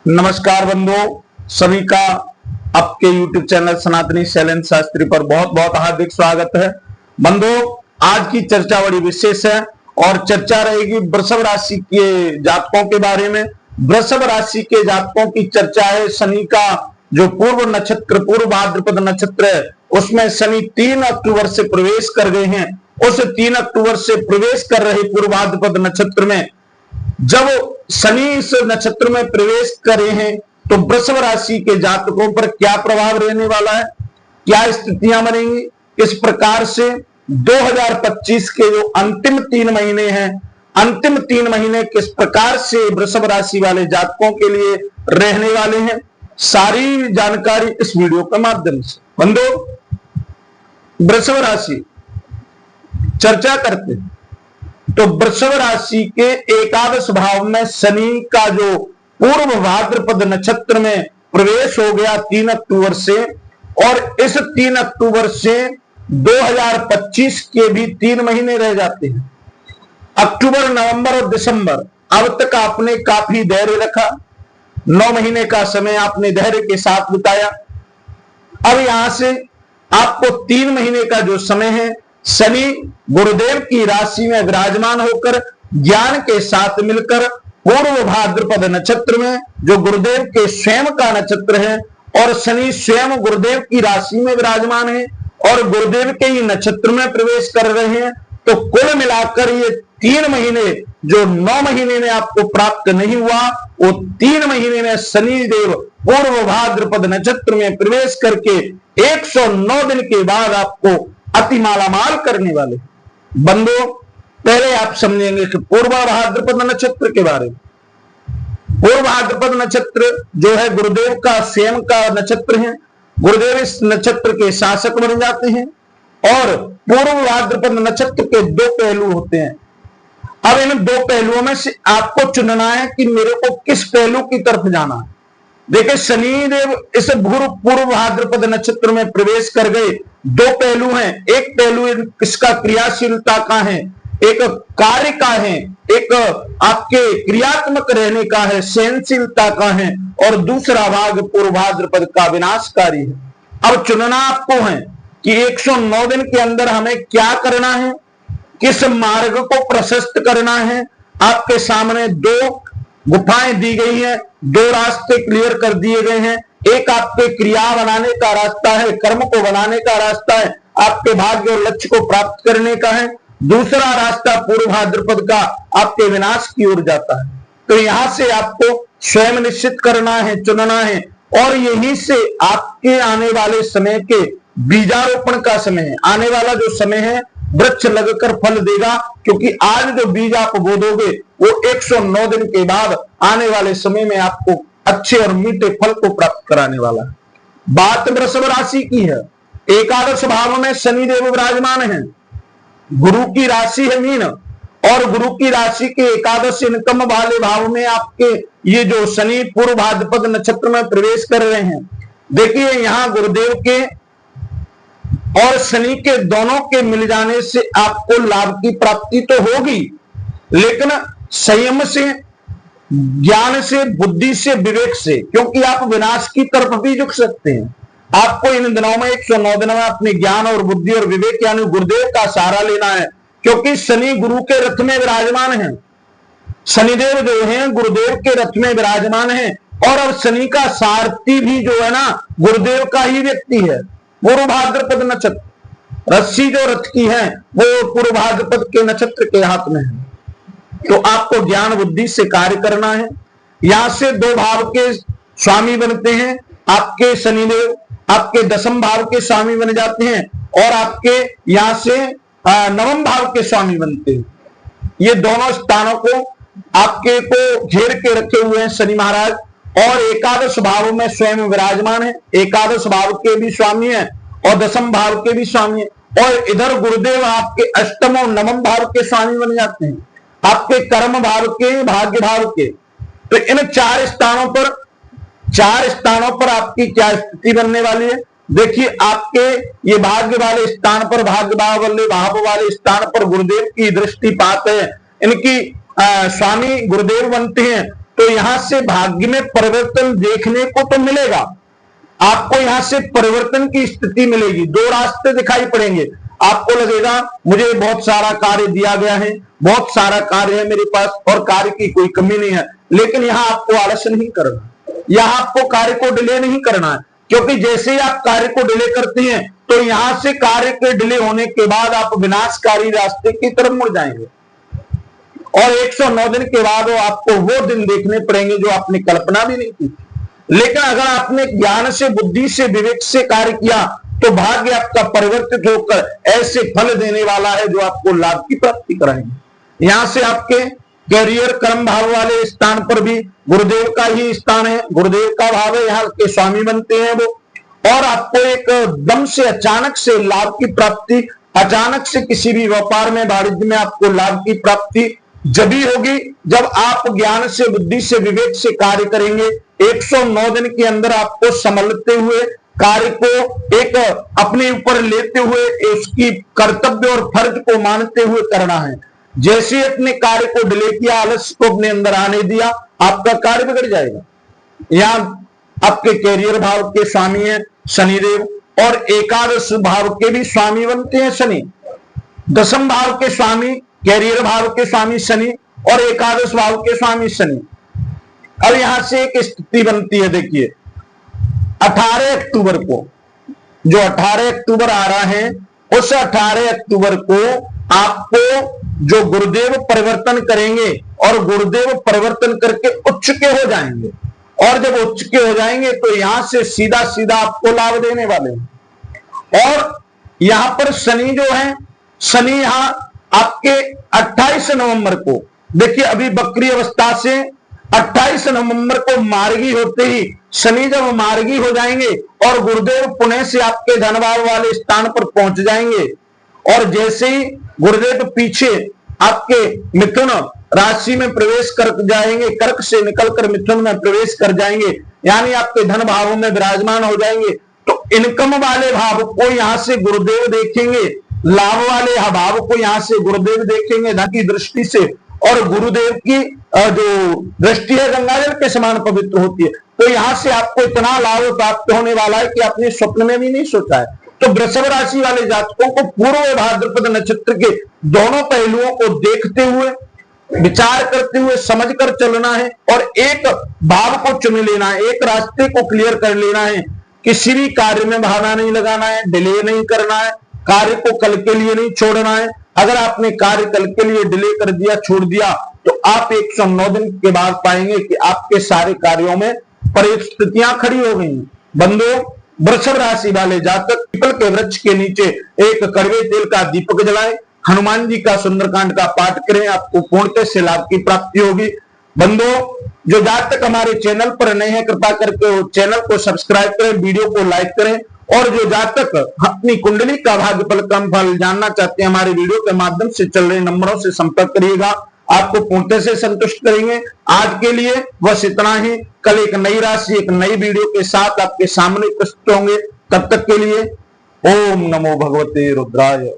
नमस्कार बंधुओं, सभी का आपके YouTube चैनल सनातनी शैलेंद्र शास्त्री पर बहुत बहुत हार्दिक स्वागत है। बंधुओं, आज की चर्चा बड़ी विशेष है और चर्चा रहेगी वृषभ राशि के जातकों के बारे में। वृषभ राशि के जातकों की चर्चा है। शनि का जो पूर्व नक्षत्र, पूर्व भाद्रपद नक्षत्र है, उसमें शनि 3 अक्टूबर से प्रवेश कर गए हैं। उस 3 अक्टूबर से प्रवेश कर रहे पूर्व भाद्रपद नक्षत्र में जब शनि इस नक्षत्र में प्रवेश करे हैं तो वृषभ राशि के जातकों पर क्या प्रभाव रहने वाला है, क्या स्थितियां बनेंगी, किस प्रकार से 2025 के जो अंतिम 3 महीने हैं, अंतिम 3 महीने किस प्रकार से वृषभ राशि वाले जातकों के लिए रहने वाले हैं, सारी जानकारी इस वीडियो के माध्यम से। बंधुओं, वृषभ राशि चर्चा करते हैं तो वृषभ राशि के एकादश भाव में शनि का जो पूर्व भाद्रपद नक्षत्र में प्रवेश हो गया 3 अक्टूबर से, और इस 3 अक्टूबर से 2025 के भी 3 महीने रह जाते हैं। अक्टूबर, नवंबर और दिसंबर अब तक आपने काफी धैर्य रखा, 9 महीने का समय आपने धैर्य के साथ बिताया। अब यहां से आपको 3 महीने का जो समय है, शनि गुरुदेव की राशि में विराजमान होकर ज्ञान के साथ मिलकर पूर्व भाद्रपद नक्षत्र में, जो गुरुदेव के स्वयं का नक्षत्र है, और शनि स्वयं गुरुदेव की राशि में विराजमान है और गुरुदेव के ही नक्षत्र में प्रवेश कर रहे हैं। तो कुल मिलाकर ये 3 महीने, जो 9 महीने में आपको प्राप्त नहीं हुआ, वो 3 महीने में शनि देव पूर्व भाद्रपद नक्षत्र में प्रवेश करके 109 दिन के बाद आपको अति मालामाल करने वाले। बंधुओं, पहले आप समझेंगे कि पूर्व भाद्रपद नक्षत्र के बारे में। पूर्व भाद्रपद नक्षत्र जो है गुरुदेव का स्वयं का नक्षत्र है। गुरुदेव इस नक्षत्र के शासक बन जाते हैं और पूर्व भाद्रपद नक्षत्र के 2 पहलू होते हैं। अब इन 2 पहलुओं में से आपको चुनना है कि मेरे को किस पहलू की तरफ जाना है। देखिए, शनिदेव इस पूर्व भाद्रपद नक्षत्र में प्रवेश कर गए। 2 पहलू हैं। एक पहलू इसका क्रियाशीलता का है, एक कार्य का है, एक आपके क्रियात्मक रहने का है, सहनशीलता का है, और दूसरा भाग पूर्व भाद्रपद का विनाशकारी है। अब चुनना आपको है कि 109 दिन के अंदर हमें क्या करना है, किस मार्ग को प्रशस्त करना है। आपके सामने 2 गुफाएं दी गई हैं, 2 रास्ते क्लियर कर दिए गए हैं। एक आपके क्रिया बनाने का रास्ता है, कर्म को बनाने का रास्ता है, आपके भाग्य और लक्ष्य को प्राप्त करने का है। दूसरा रास्ता पूर्व भाद्रपद का आपके विनाश की ओर जाता है। तो यहां से आपको स्वयं निश्चित करना है, चुनना है, और यहीं से आपके आने वाले समय के बीजारोपण का समय है। आने वाला जो समय है वृक्ष लगकर फल देगा, क्योंकि आज जो बीज आप बो दोगे वो 109 दिन के बाद आने वाले समय में आपको अच्छे और मीठे फल को प्राप्त कराने वाला है। बात वृषभ राशि की है। एकादश भाव में शनिदेव विराजमान है। गुरु की राशि है मीन, और गुरु की राशि के एकादश इनकम वाले भाव में आपके ये जो शनि पूर्व भाद्रपद नक्षत्र में प्रवेश कर रहे हैं। देखिए, यहां गुरुदेव के और शनि के दोनों के मिल जाने से आपको लाभ की प्राप्ति तो होगी, लेकिन संयम से, ज्ञान से, बुद्धि से, विवेक से, क्योंकि आप विनाश की तरफ भी झुक सकते हैं। आपको इन दिनों में 109 दिनों में अपने ज्ञान और बुद्धि और विवेक यानी गुरुदेव का सहारा लेना है, क्योंकि शनि गुरु के रथ में विराजमान है। शनिदेव जो है गुरुदेव के रथ में विराजमान है, और अब शनि का सारथी भी जो है ना गुरुदेव का ही व्यक्ति है। पूर्व भाद्रपद नक्षत्र, रस्सी जो रथ की है वो पूर्व भाद्रपद के नक्षत्र के हाथ में है। तो आपको ज्ञान बुद्धि से कार्य करना है। यहां से 2 भाव के स्वामी बनते हैं आपके शनिदेव, आपके 10वें भाव के स्वामी बन जाते हैं, और आपके यहां से 9वें भाव के स्वामी बनते हैं। ये दोनों स्थानों को आपके को घेर के रखे हुए हैं शनि महाराज, और एकादश भाव में स्वयं विराजमान है। एकादश भाव के भी स्वामी है और 10वें भाव के भी स्वामी है, और इधर गुरुदेव आपके 8वें और 9वें भाव के स्वामी बन जाते हैं, आपके कर्म भाव के, भाग्य भाव के। तो इन 4 स्थानों पर आपकी क्या स्थिति बनने वाली है। देखिए, आपके ये भाग्य वाले स्थान पर, भाग्य भाव वाले स्थान पर गुरुदेव की दृष्टिपात है, इनकी स्वामी गुरुदेव बनते हैं। तो यहां से भाग्य में परिवर्तन देखने को तो मिलेगा, आपको यहां से परिवर्तन की स्थिति मिलेगी। दो रास्ते दिखाई पड़ेंगे, आपको लगेगा मुझे बहुत सारा कार्य दिया गया है, बहुत सारा कार्य है मेरे पास और कार्य की कोई कमी नहीं है, लेकिन यहां आपको आलस नहीं करना, यहां आपको कार्य को डिले नहीं करना है, क्योंकि जैसे ही आप कार्य को डिले करते हैं तो यहां से कार्य के डिले होने के बाद आप विनाशकारी रास्ते की तरफ मुड़ जाएंगे और 109 दिन के बाद आपको वो दिन देखने पड़ेंगे जो आपने कल्पना भी नहीं की थी। लेकिन अगर आपने ज्ञान से, बुद्धि से, विवेक से कार्य किया तो भाग्य आपका परिवर्तित होकर ऐसे फल देने वाला है जो आपको लाभ की प्राप्ति कराएंगे। यहां से आपके कैरियर कर्म भाव वाले स्थान पर भी गुरुदेव का ही स्थान है, गुरुदेव का भाव है, यहाँ के स्वामी बनते हैं वो, और आपको एक दम से अचानक से लाभ की प्राप्ति, अचानक से किसी भी व्यापार में, वाणिज्य में आपको लाभ की प्राप्ति जब ही होगी जब आप ज्ञान से, बुद्धि से, विवेक से कार्य करेंगे। 109 दिन के अंदर आपको संभलते हुए कार्य को एक अपने ऊपर लेते हुए उसकी कर्तव्य और फर्ज को मानते हुए करना है। जैसे ही अपने कार्य को डिले किया, आलस्य को अपने अंदर आने दिया, आपका कार्य बिगड़ जाएगा। यहां आपके कैरियर भाव के स्वामी है शनिदेव और एकादश भाव के भी स्वामी बनते हैं शनि। दसम भाव के स्वामी, कैरियर भाव के स्वामी शनि और एकादश भाव के स्वामी शनि। अब यहां से एक स्थिति बनती है, देखिए 18 अक्टूबर को, जो 18 अक्टूबर आ रहा है, उस 18 अक्टूबर को आपको जो गुरुदेव परिवर्तन करेंगे और गुरुदेव परिवर्तन करके उच्च के हो जाएंगे, और जब उच्च के हो जाएंगे तो यहां से सीधा सीधा आपको लाभ देने वाले हैं। और यहां पर शनि जो है, शनि यहां आपके 28 नवंबर को, देखिए अभी बकरी अवस्था से 28 नवंबर को मार्गी होते ही शनि जब मार्गी हो जाएंगे और गुरुदेव पुणे से आपके धनभाव वाले स्थान पर पहुंच जाएंगे, और जैसे ही गुरुदेव पीछे आपके मिथुन राशि में प्रवेश कर जाएंगे, कर्क से निकलकर मिथुन में प्रवेश कर जाएंगे, यानी आपके धन भावों में विराजमान हो जाएंगे, तो इनकम वाले भाव को यहां से गुरुदेव देखेंगे, लाभ वाले भाव को यहां से गुरुदेव देखेंगे धन की दृष्टि से, और गुरुदेव की जो दृष्टि है गंगाजल के समान पवित्र होती है। तो यहां से आपको इतना लाभ प्राप्त होने वाला है कि आपने स्वप्न में भी नहीं सोचा है। तो वृषभ राशि वाले जातकों को पूर्व भाद्रपद नक्षत्र के दोनों पहलुओं को देखते हुए, विचार करते हुए, समझकर चलना है और एक भाव को चुन लेना है, एक रास्ते को क्लियर कर लेना है। किसी भी कार्य में बहाना नहीं लगाना है, डिले नहीं करना है, कार्य को कल के लिए नहीं छोड़ना है। अगर आपने कार्य कल के लिए डिले कर दिया, छोड़ दिया, तो आप 109 दिन के बाद पाएंगे कि आपके सारे कार्यों में परिस्थितियां खड़ी हो गई। बंधुओं, वृषभ राशि वाले जातक पीपल के वृक्ष के नीचे एक कड़वे तेल का दीपक जलाएं, हनुमान जी का सुंदरकांड का पाठ करें, आपको पूर्णतः से लाभ की प्राप्ति होगी। बंधुओं, जो जातक हमारे चैनल पर नए हैं, कृपा करके चैनल को सब्सक्राइब करें, वीडियो को लाइक करें, और जो जातक अपनी कुंडली का भाग्य फल, कर्म फल जानना चाहते हैं, हमारे वीडियो के माध्यम से चल रहे नंबरों से संपर्क करिएगा, आपको पूर्णतः से संतुष्ट करेंगे। आज के लिए बस इतना ही। कल एक नई राशि, एक नई वीडियो के साथ आपके सामने प्रस्तुत होंगे। तब तक के लिए ओम नमो भगवते रुद्राय।